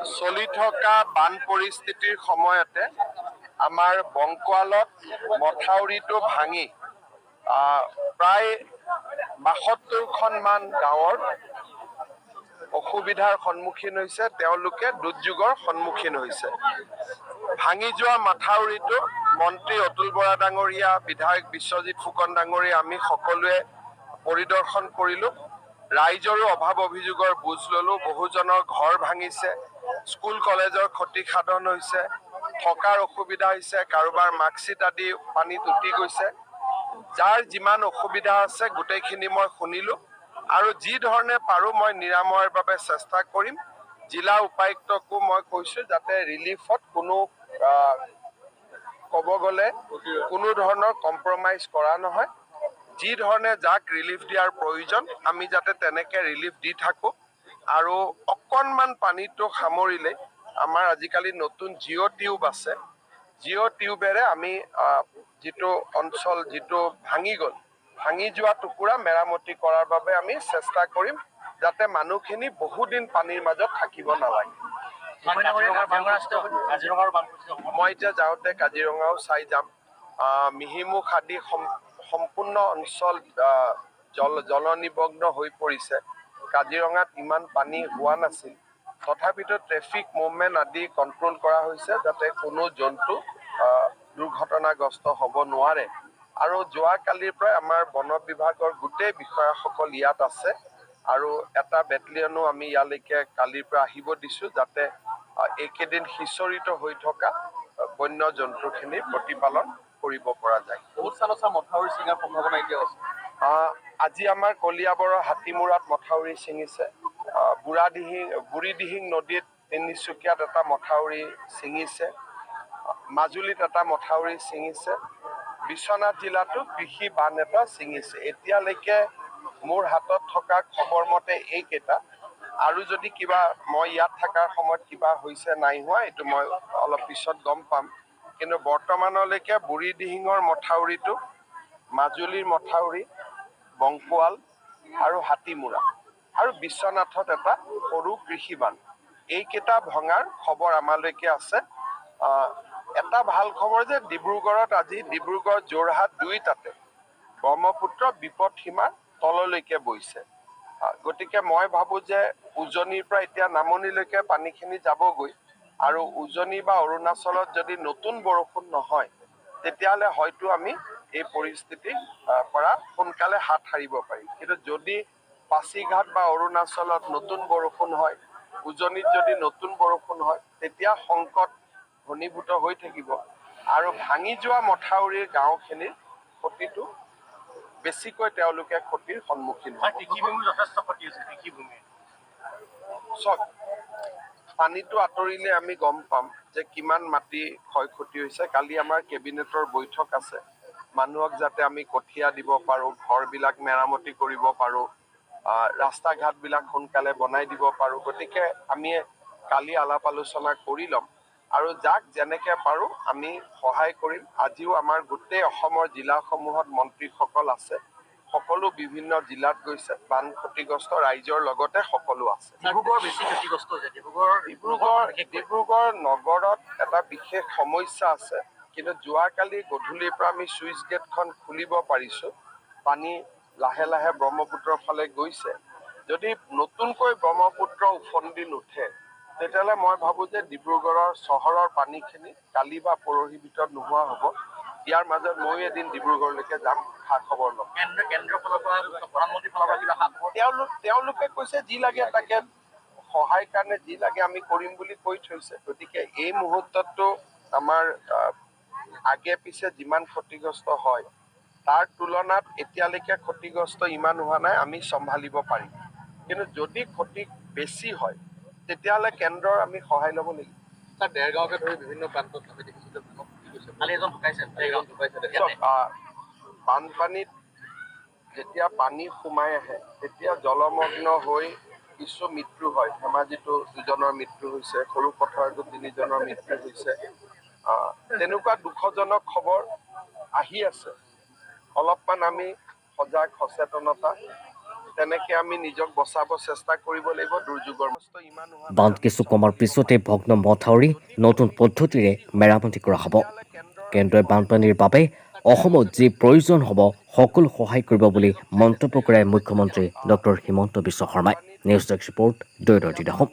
চলি থকা বান পৰিস্থিতিৰ সময়তে আমাৰ বংকোৱালত মথাউৰিটো ভাঙি প্ৰায় ৭২খনমান গাঁৱৰ অসুবিধাৰ সন্মুখীন হৈছে, তেওঁলোকে দুৰ্যোগৰ সন্মুখীন হৈছে। ভাঙি যোৱা মাথাউৰিটো মন্ত্ৰী অতুল বৰা ডাঙৰীয়া, বিধায়ক বিশ্বজিৎ ফুকন ডাঙৰীয়া আমি সকলোৱে পৰিদৰ্শন কৰিলো। ৰাইজৰো অভাৱ অভিযোগৰ বুজ ললো। বহুজনৰ ঘৰ ভাঙিছে, স্কুল কলেজৰ ক্ষতি সাধন হৈছে, থকাৰ অসুবিধা হৈছে, কাৰোবাৰ মাৰ্কশ্বিট আদি পানীত উটি গৈছে। যাৰ যিমান অসুবিধা আছে গোটেইখিনি মই শুনিলো আৰু যি ধৰণে পাৰো মই নিৰাময়ৰ বাবে চেষ্টা কৰিম। জিলা উপায়ুক্তকো মই কৈছো যাতে ৰিলিফত কোনো ক'ব গ'লে কোনো ধৰণৰ কম্প্ৰমাইজ কৰা নহয়। যি ধৰণে যাক ৰিলিফ দিয়াৰ প্ৰয়োজন আমি যাতে তেনেকে ৰিলিফ দি থাকো। আৰু অকণমান পানীটো সামৰিলে আমাৰ আজিকালি নতুন জিঅ' টিউব আছে, জিঅ' টিউবেৰে আমি যিটো অঞ্চল যিটো ভাঙি যোৱা টুকুৰা মেৰামতি কৰাৰ বাবে আমি চেষ্টা কৰিম, যাতে মানুহখিনি বহুদিন পানীৰ মাজত থাকিব নালাগে। মই এতিয়া যাওঁতে কাজিৰঙাও চাই যাম। মিহিমুখ আদি সম্পূৰ্ণ অঞ্চল জলনিমগ্ন হৈ পৰিছে। কাজিৰঙাত ইমান পানী হোৱা নাছিল, তথাপিতো ট্ৰেফিক মুভমেণ্ট আদি কণ্ট্ৰল কৰা হৈছে যাতে কোনো জন্তু দুৰ্ঘটনাগ্ৰস্ত হ'ব নোৱাৰে। আৰু যোৱাকালিৰ পৰাই আমাৰ বন বিভাগৰ গোটেই বিষয়াসকল ইয়াত আছে আৰু এটা বেটেলিয়নো আমি ইয়ালৈকে কালিৰ পৰা আহিব দিছো, যাতে এইকেইদিন সিঁচৰিত হৈ থকা বন্য জন্তুখিনি প্ৰতিপালন কৰিব পৰা যায়। মথাউৰি ছিঙাৰ সম্ভাৱনা এতিয়া আছে। আজি আমাৰ কলিয়াবৰৰ হাতীমূৰাত মথাউৰি ছিঙিছে, বুঢ়ীদিহিং নদীত তিনিচুকীয়াত এটা মথাউৰি ছিঙিছে, মাজুলীত এটা মথাউৰি ছিঙিছে, বিশ্বনাথ জিলাতো কৃষি বান্ধ এটা ছিঙিছে। এতিয়ালৈকে মোৰ হাতত থকা খবৰ মতে এইকেইটা, আৰু যদি কিবা মই ইয়াত থকাৰ সময়ত কিবা হৈছে নাই হোৱা এইটো মই অলপ পিছত গম পাম। কিন্তু বৰ্তমানলৈকে বুঢ়ীদিহিঙৰ মথাউৰিটো, মাজুলীৰ মথাউৰি, বংকোৱাল আৰু হাতীমূৰা আৰু বিশ্বনাথত এটা সৰু কৃষি বান্ধ, এইকেইটা ভঙাৰ খবৰ আমালৈকে আছে। এটা ভাল খবৰ যে ডিব্ৰুগড়ত আজি ডিব্ৰুগড় যোৰহাট দুয়োটাতে ব্ৰহ্মপুত্ৰ বিপদ সীমাৰ তললৈকে বৈছে। গতিকে মই ভাবো যে উজনিৰ পৰা এতিয়া নামনিলৈকে পানীখিনি যাবগৈ, আৰু উজনি বা অৰুণাচলত যদি নতুন বৰষুণ নহয় তেতিয়াহ'লে হয়তো আমি এই পৰিস্থিতিৰ পৰা সোনকালে হাত সাৰিব পাৰিম। কিন্তু যদি পাছিঘাট বা অৰুণাচলত নতুন বৰষুণ হয়, উজনিত যদি নতুন বৰষুণ হয়, তেতিয়া সংকট ঘনীভূত হৈ থাকিব আৰু ভাঙি যোৱা মথাউৰিৰ গাঁওখিনিৰ ক্ষতিটো বেছিকৈ তেওঁলোকে ক্ষতিৰ সন্মুখীন হয়। কৃষিভূমিৰ যথেষ্ট ক্ষতি হৈছে। কৃষিভূমি চব পানীটো আঁতৰিলে আমি গম পাম যে কিমান মাটি ক্ষয় ক্ষতি হৈছে। কালি আমাৰ কেবিনেটৰ বৈঠক আছে, মানুহক যাতে আমি কঠীয়া দিব পাৰো, ঘৰবিলাক মেৰামতি কৰিব পাৰো, ৰাস্তা ঘাটবিলাক সোনকালে বনাই দিব পাৰো। গতিকে আমি কালি আলাপ আলোচনা কৰি ল'ম আৰু যাক যেনেকে পাৰো আমি সহায় কৰিম। আজিও আমাৰ গোটেই অসমৰ জিলাসমূহত মন্ত্ৰীসকল আছে, সকলো বিভিন্ন জিলাত গৈছে, বান ক্ষতিগ্ৰস্ত ৰাইজৰ লগতে সকলো আছে। ডিব্ৰুগড় নগৰত এটা বিশেষ সমস্যা আছে, কিন্তু যোৱাকালি গধূলিৰ পৰা আমি চুইচ গেটখন খুলিব পাৰিছো, পানী লাহে লাহে ব্ৰহ্মপুত্ৰৰ ফালে গৈছে। যদি নতুনকৈ ব্ৰহ্মপুত্ৰ উফন্দি নুঠে তেতিয়াহ'লে মই ভাবো যে ডিব্ৰুগড়ৰ চহৰৰ পানীখিনি কালি বা পৰহিৰ ভিতৰত নোহোৱা হ'ব। ইয়াৰ মাজত ময়ো এদিন ডিব্ৰুগড়লৈকে যাম, খা খবৰ ল'ম। তেওঁলোকে কৈছে যি লাগে তাকে সহায় কাৰণে যি লাগে আমি কৰিম বুলি কৈ থৈছে। গতিকে এই মুহূৰ্ততটো আমাৰ আগে পিছে যিমান ক্ষতিগ্ৰস্ত হয় তাৰ তুলনাত এতিয়ালৈকে ক্ষতিগ্ৰস্ত ইমান হোৱা নাই, আমি চম্ভালিব পাৰিম। কিন্তু যদি ক্ষতি বেছি হয় তেতিয়াহ'লে কেন্দ্ৰৰ আমি সহায় ল'ব লাগিব। দেৰগাঁৱকে ধৰি বিভিন্ন প্ৰান্তত আমি দেখিছোঁ বানপানীত যেতিয়া পানী সোমাই আহে তেতিয়া জলমগ্ন হৈ কিছু মৃত্যু হয়। ধেমাজিতো 2জনৰ মৃত্যু হৈছে, সৰু পথাৰতো 3জনৰ মৃত্যু হৈছে। তেনেকুৱা দুখজনক খবৰ আহি আছে। অলপমান আমি সজাগ সচেতনতা তেনেকে আমি নিজক বচাব চেষ্টা কৰিব লাগিব দুৰ্যোগৰ ইমান হোৱা নাই। বান্ধ কিছু কমাৰ পিছতে ভগ্ন মথাউৰি নতুন পদ্ধতিৰে মেৰামতি কৰা হ'ব। কেন্দ্ৰই বানপানীৰ বাবে অসমত যি প্ৰয়োজন হ'ব সকলো সহায় কৰিব বুলি মন্তব্য কৰে মুখ্যমন্ত্ৰী ডক্টৰ হিমন্ত বিশ্ব শৰ্মাই। নিউজ ডেস্ক ৰিপৰ্ট দৈৰতি অসম।